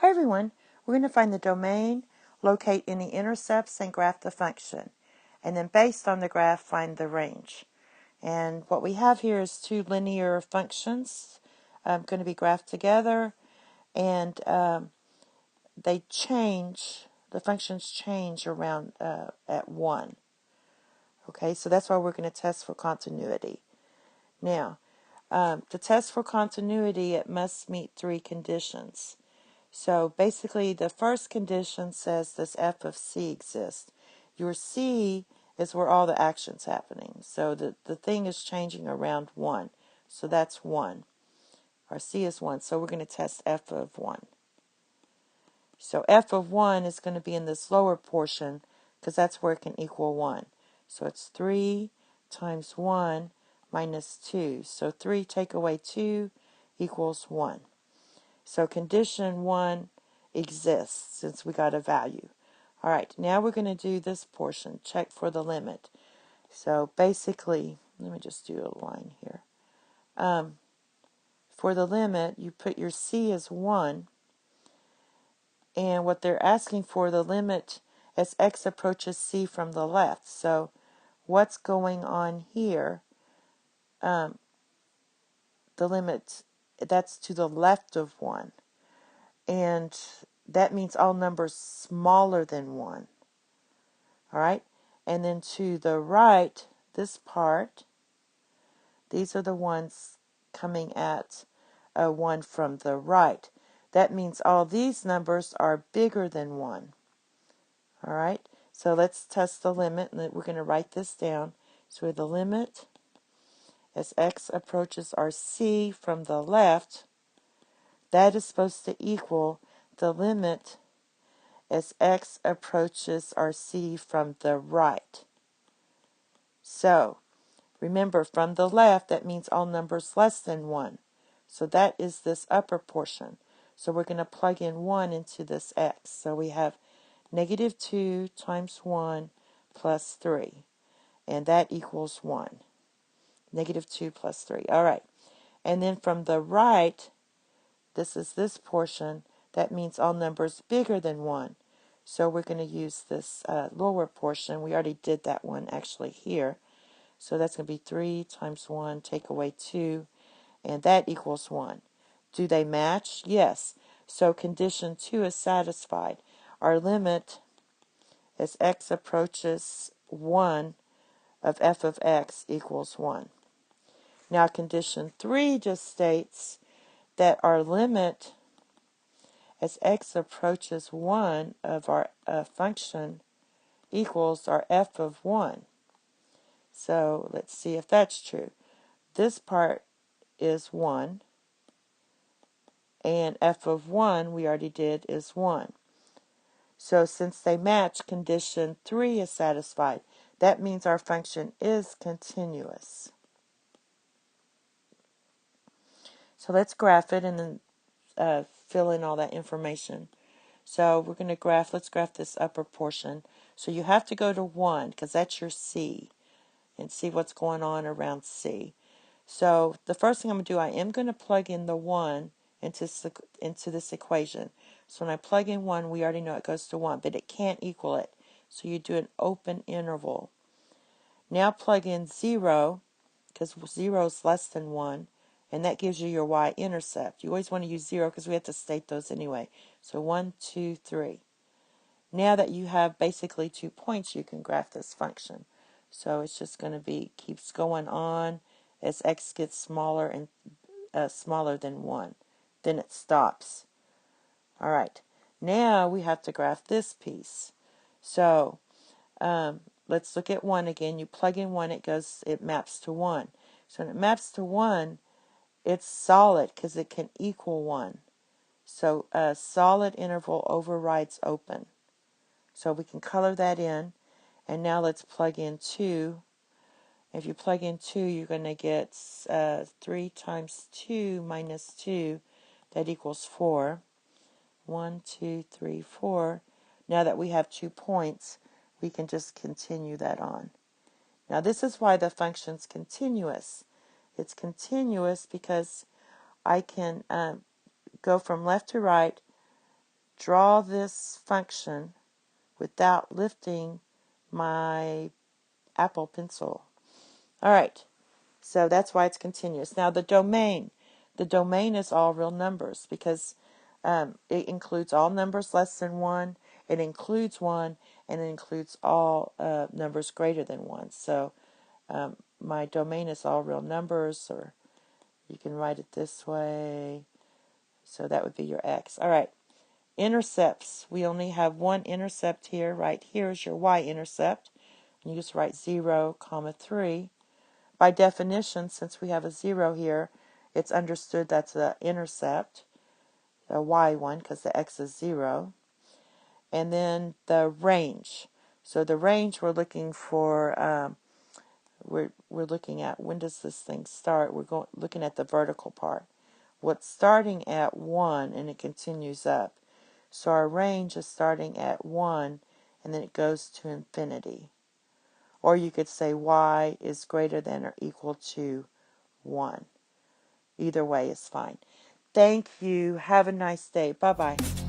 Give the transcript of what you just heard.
Hi everyone, we're going to find the domain, locate any intercepts, and graph the function. And then based on the graph, find the range. And what we have here is two linear functions going to be graphed together, and they change, the functions change around at 1. Okay, so that's why we're going to test for continuity. Now, to test for continuity, it must meet 3 conditions. So basically, the first condition says this f of c exists. Your c is where all the action's happening. So the thing is changing around 1. So that's 1. Our c is 1. So we're going to test f of 1. So f of 1 is going to be in this lower portion because that's where it can equal 1. So it's 3 times 1 minus 2. So 3 take away 2 equals 1. So condition 1 exists since we got a value. All right, now we're going to do this portion, check for the limit. So basically, let me just do a line here. For the limit, you put your c as 1, and what they're asking for, the limit as x approaches c from the left. So what's going on here? The limit, that's to the left of 1. And that means all numbers smaller than 1. All right? And then to the right, this part, these are the ones coming at 1 from the right. That means all these numbers are bigger than 1. All right? So let's test the limit, and we're going to write this down. So the limit as x approaches our c from the left, that is supposed to equal the limit as x approaches our c from the right. So, remember, from the left, that means all numbers less than 1. So that is this upper portion. So we're going to plug in 1 into this x. So we have negative 2 times 1 plus 3. And that equals 1. Negative 2 plus 3. All right. And then from the right, this is this portion. That means all numbers bigger than 1. So we're going to use this lower portion. We already did that one actually here. So that's going to be 3 times 1, take away 2, and that equals 1. Do they match? Yes. So condition 2 is satisfied. Our limit as x approaches 1 of f of x equals 1. Now condition 3 just states that our limit as x approaches 1 of our function equals our f of 1. So let's see if that's true. This part is 1, and f of 1 we already did is 1. So since they match, condition 3 is satisfied. That means our function is continuous. So let's graph it and then fill in all that information. So we're going to let's graph this upper portion. So you have to go to 1 because that's your c, and see what's going on around c. So the first thing I'm going to do, I am going to plug in the 1 into this equation. So when I plug in 1, we already know it goes to 1, but it can't equal it. So you do an open interval. Now plug in 0, because 0 is less than 1, and that gives you your y-intercept. You always want to use 0 because we have to state those anyway. So 1, 2, 3. Now that you have basically 2 points, you can graph this function. So it's just going to be, keeps going on as x gets smaller and smaller than 1. Then it stops. All right. Now we have to graph this piece. So let's look at 1 again. You plug in 1, it maps to 1. So when it maps to 1, it's solid because it can equal 1. So a solid interval overrides open. So we can color that in. And now let's plug in 2. If you plug in 2, you're going to get 3 times 2 minus 2. That equals 4. 1, 2, 3, 4. Now that we have 2 points, we can just continue that on. Now this is why the function's continuous. It's continuous because I can go from left to right draw this function without lifting my Apple Pencil. All right, so that's why it's continuous. Now the domain is all real numbers because it includes all numbers less than 1, it includes 1, and it includes all numbers greater than 1. So my domain is all real numbers, or you can write it this way. So that would be your x. All right. Intercepts. We only have one intercept here. Right here is your y-intercept. You just write 0, 3. By definition, since we have a 0 here, it's understood that's an intercept, a y one, because the x is 0. And then the range. So the range we're looking for, we're looking at when does this thing start. We're looking at the vertical part. What's starting at 1 and it continues up. So our range is starting at 1 and then it goes to infinity. Or you could say y is greater than or equal to 1. Either way is fine. Thank you. Have a nice day. Bye-bye.